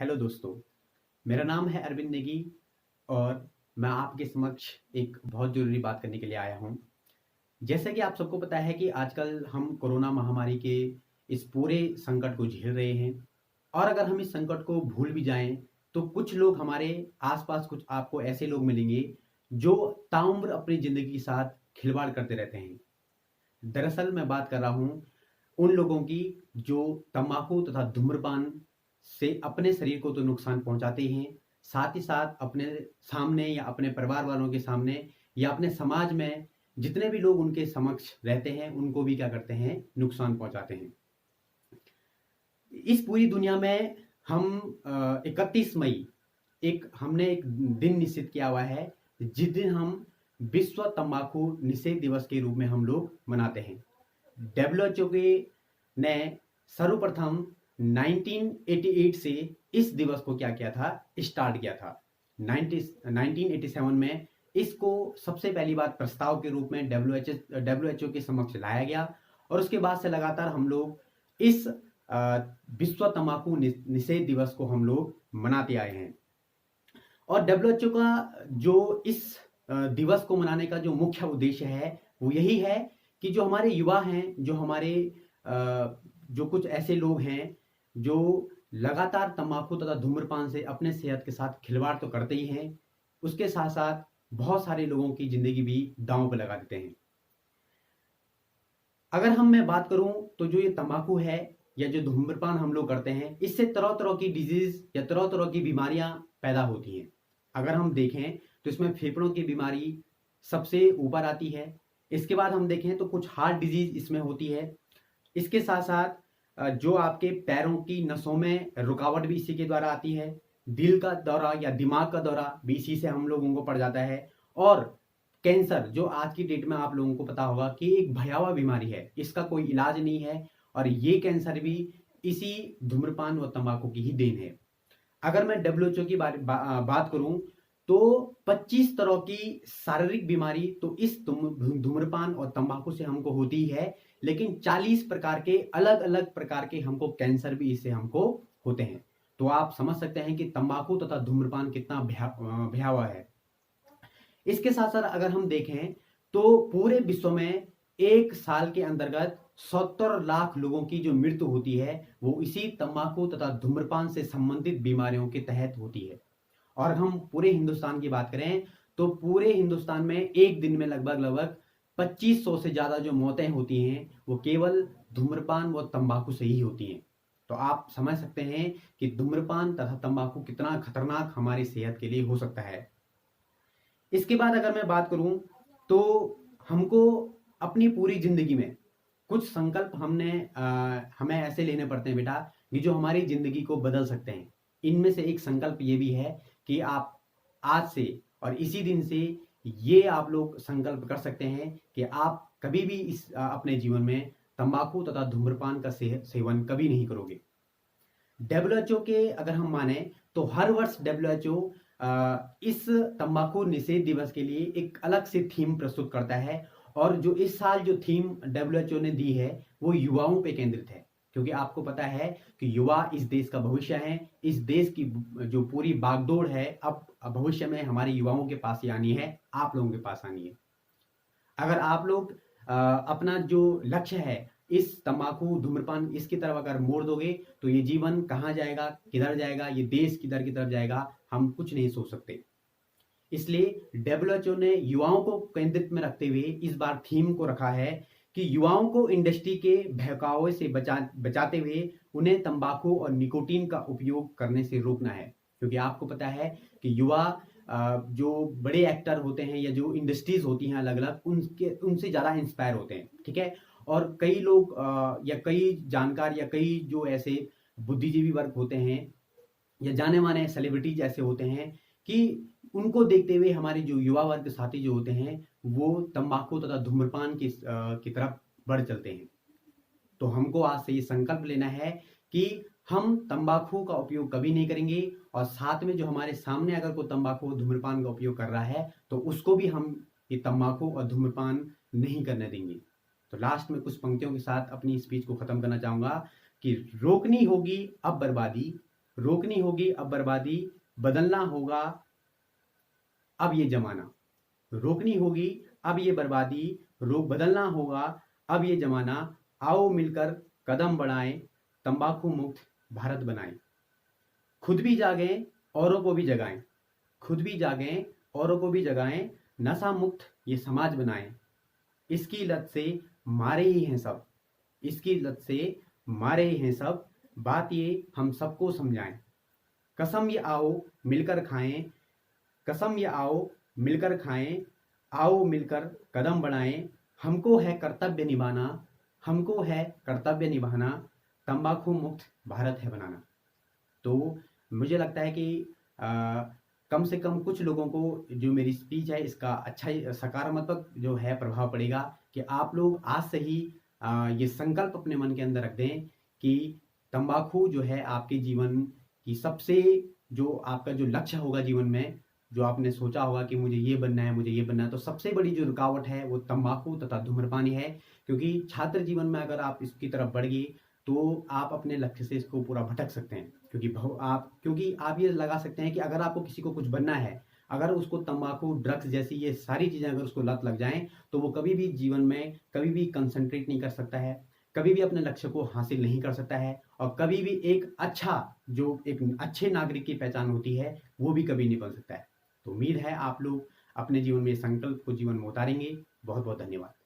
Hello दोस्तों, मेरा नाम है अरविंद नेगी और मैं आपके समक्ष एक बहुत ज़रूरी बात करने के लिए आया हूँ। जैसा कि आप सबको पता है कि आजकल हम कोरोना महामारी के इस पूरे संकट को झेल रहे हैं और अगर हम इस संकट को भूल भी जाएँ, तो कुछ लोग हमारे आस-पास कुछ आपको ऐसे लोग मिलेंगे, जो ताउम्र अपनी ज़िंदगी के साथ खिलवाड़ करते रहते हैं। दरअसल मैं बात कर रहा हूँ उन लोगों की जो तम्बाकू तथा धूम्रपान से अपने शरीर को तो नुकसान पहुंचाते ही हैं, साथ ही साथ अपने सामने या अपने परिवार वालों के सामने या अपने समाज में जितने भी लोग उनके समक्ष रहते हैं, उनको भी क्या करते हैं, नुकसान पहुंचाते हैं। इस पूरी दुनिया में हम 31 मई हमने एक दिन निश्चित किया हुआ है, जिस दिन हम विश्व तंबाकू निषेध दिवस के रूप में हम लोग मनाते हैं। डब्ल्यूएचओ के ने सर्वप्रथम 1988 से इस दिवस को क्या किया था, स्टार्ट किया था। 1987 में इसको सबसे पहली बार प्रस्ताव के रूप में डब्ल्यूएचओ के समक्ष लाया गया और उसके बाद से लगातार हम लोग इस विश्व तंबाकू निषेध दिवस को हम लोग मनाते आए हैं। और डब्ल्यूएचओ का जो इस दिवस को मनाने का जो मुख्य उद्देश्य है, वो यही है कि जो हमारे युवा हैं, जो हमारे जो कुछ ऐसे लोग हैं, जो लगातार तंबाकू तथा धूम्रपान से अपने सेहत के साथ खिलवाड़ तो करते ही हैं, उसके साथ-साथ बहुत सारे लोगों की ज़िंदगी भी दाँव पे लगा देते हैं। अगर मैं बात करूँ तो जो ये तंबाकू है या जो धूम्रपान हम लोग करते हैं, इससे तरह-तरह की डिज़ीज़ या तरह-तरह की बीमारियाँ पैदा होती हैं। अगर हम देखें तो इसमें फेफड़ों की बीमारी सबसे ऊपर आती है। इसके बाद हम देखें तो कुछ हार्ट डिज़ीज़ इसमें होती है। इसके साथ-साथ जो आपके पैरों की नसों में रुकावट भी इसी के द्वारा आती है। दिल का दौरा या दिमाग का दौरा भी इसी से हम लोगों को पड़ जाता है। और कैंसर, जो आज की डेट में आप लोगों को पता होगा कि एक भयावह बीमारी है, इसका कोई इलाज नहीं है और ये कैंसर भी इसी धूम्रपान व तंबाकू की ही देन है। अगर मैं डब्ल्यूएचओ की बात करूं तो 25 तरह की शारीरिक बीमारी तो इस धूम्रपान और तंबाकू से हमको होती ही है, लेकिन 40 प्रकार के अलग-अलग प्रकार के हमको कैंसर भी इससे हमको होते हैं। तो आप समझ सकते हैं कि तंबाकू तथा धूम्रपान कितना भयावह है। इसके साथ-साथ अगर हम देखें तो पूरे विश्व में एक साल के अंतर्गत 70 लाख लोगों की जो मृत्यु होती है, वो इसी तंबाकू तथा धूम्रपान से संबंधित बीमारियों के तहत होती है। और हम पूरे हिंदुस्तान की बात करें तो पूरे हिंदुस्तान में एक दिन में लगभग 2500 से ज़्यादा जो मौतें होती हैं, वो केवल धूम्रपान व तंबाकू से ही होती हैं। तो आप समझ सकते हैं कि धूम्रपान तथा तंबाकू कितना खतरनाक हमारी सेहत के लिए हो सकता है। इसके बाद अगर मैं बात करूं तो हमको अपनी पूरी जिंदगी में कुछ संकल्प हमें ऐसे लेने पड़ते हैं बेटा, ये जो हमारी जिंदगी को बदल सकते हैं। इनमें से एक संकल्प ये भी है कि आप आज से और इसी दिन से ये आप लोग संकल्प कर सकते हैं कि आप कभी भी अपने जीवन में तंबाकू तथा धूम्रपान का सेवन कभी नहीं करोगे। डब्ल्यूएचओ के अगर हम माने तो हर वर्ष डब्ल्यूएचओ इस तंबाकू निषेध दिवस के लिए एक अलग से थीम प्रस्तुत करता है और जो इस साल जो थीम डब्ल्यूएचओ ने दी है, वो युवाओं पे केंद्रित है, क्योंकि आपको पता है कि युवा इस देश का भविष्य है। इस देश की जो पूरी बागडोर है, अब भविष्य में हमारे युवाओं के पास ही आनी है, आप लोगों के पास आनी है। अगर आप लोग अपना जो लक्ष्य है इस तंबाकू धूम्रपान इसकी तरफ अगर मोड़ दोगे तो ये जीवन कहाँ जाएगा, किधर जाएगा, ये देश किधर की तरफ जाएगा, हम कुछ नहीं सोच सकते। इसलिए डब्ल्यूएचओ ने युवाओं को केंद्रित में रखते हुए इस बार थीम को रखा है कि युवाओं को इंडस्ट्री के बहकावे से बचाते हुए उन्हें तंबाकू और निकोटीन का उपयोग करने से रोकना है। क्योंकि आपको पता है कि युवा जो बड़े एक्टर होते हैं या जो इंडस्ट्रीज होती हैं अलग-अलग, उनसे ज़्यादा इंस्पायर होते हैं, ठीक है? और कई लोग या कई जानकार या कई जो ऐसे बुद्धिजीवी वर्ग होते हैं या जाने-माने सेलिब्रिटीज ऐसे होते हैं कि उनको देखते हुए हमारे जो युवा वर्ग साथी जो होते हैं, वो तंबाकू तथा धूम्रपान की तरफ बढ़ चलते हैं। तो हमको आज से ये संकल्प लेना है कि हम तंबाकू का उपयोग कभी नहीं करेंगे और साथ में जो हमारे सामने अगर कोई तंबाकू और धूम्रपान का उपयोग कर रहा है, तो उसको भी हम ये तंबाकू और धूम्रपान नहीं करने देंगे। तो लास्ट में कुछ पंक्तियों के साथ अपनी स्पीच को खत्म करना चाहूंगा कि रोकनी होगी अब बर्बादी, रोकनी होगी अब बर्बादी, बदलना होगा अब ये जमाना। रोकनी होगी अब ये बर्बादी, रोक बदलना होगा अब ये जमाना। आओ मिलकर कदम बढ़ाएं, तंबाकू मुक्त भारत बनाएं। खुद भी जागें, औरों को भी जगाएं। खुद भी जागें, औरों को भी जगाएं। नशा मुक्त ये समाज बनाएं। इसकी लत से मारे ही हैं सब, इसकी लत से मारे ही हैं सब। बात ये हम सबको समझाएं। कसम ये आओ मिलकर खाएं, कसम ये आओ मिलकर खाएं। आओ मिलकर कदम बढ़ाएं। हमको है कर्तव्य निभाना, हमको है कर्तव्य निभाना। तंबाकू मुक्त भारत है बनाना। तो मुझे लगता है कि कम से कम कुछ लोगों को जो मेरी स्पीच है इसका अच्छा सकारात्मक जो है प्रभाव पड़ेगा कि आप लोग आज से ही ये संकल्प अपने मन के अंदर रख दें कि तंबाकू जो है आपके जीवन की सबसे जो आपका जो लक्ष्य होगा जीवन में, जो आपने सोचा होगा कि मुझे ये बनना है, मुझे ये बनना है, तो सबसे बड़ी जो रुकावट है वो तंबाकू तथा धूम्रपान है। क्योंकि छात्र जीवन में अगर आप इसकी तरफ बढ़ गए तो आप अपने लक्ष्य से इसको पूरा भटक सकते हैं। क्योंकि आप ये लगा सकते हैं कि अगर आपको किसी को कुछ बनना है, अगर उसको तंबाकू, ड्रग्स जैसी ये सारी चीज़ें अगर उसको लत लग जाएं तो वो कभी भी जीवन में कभी भी कंसंट्रेट नहीं कर सकता है, कभी भी अपने लक्ष्य को हासिल नहीं कर सकता है, और कभी भी एक अच्छे नागरिक की पहचान होती है वो भी कभी नहीं बन सकता है। तो उम्मीद है आप लोग अपने जीवन में संकल्प को जीवन में उतारेंगे। बहुत बहुत धन्यवाद।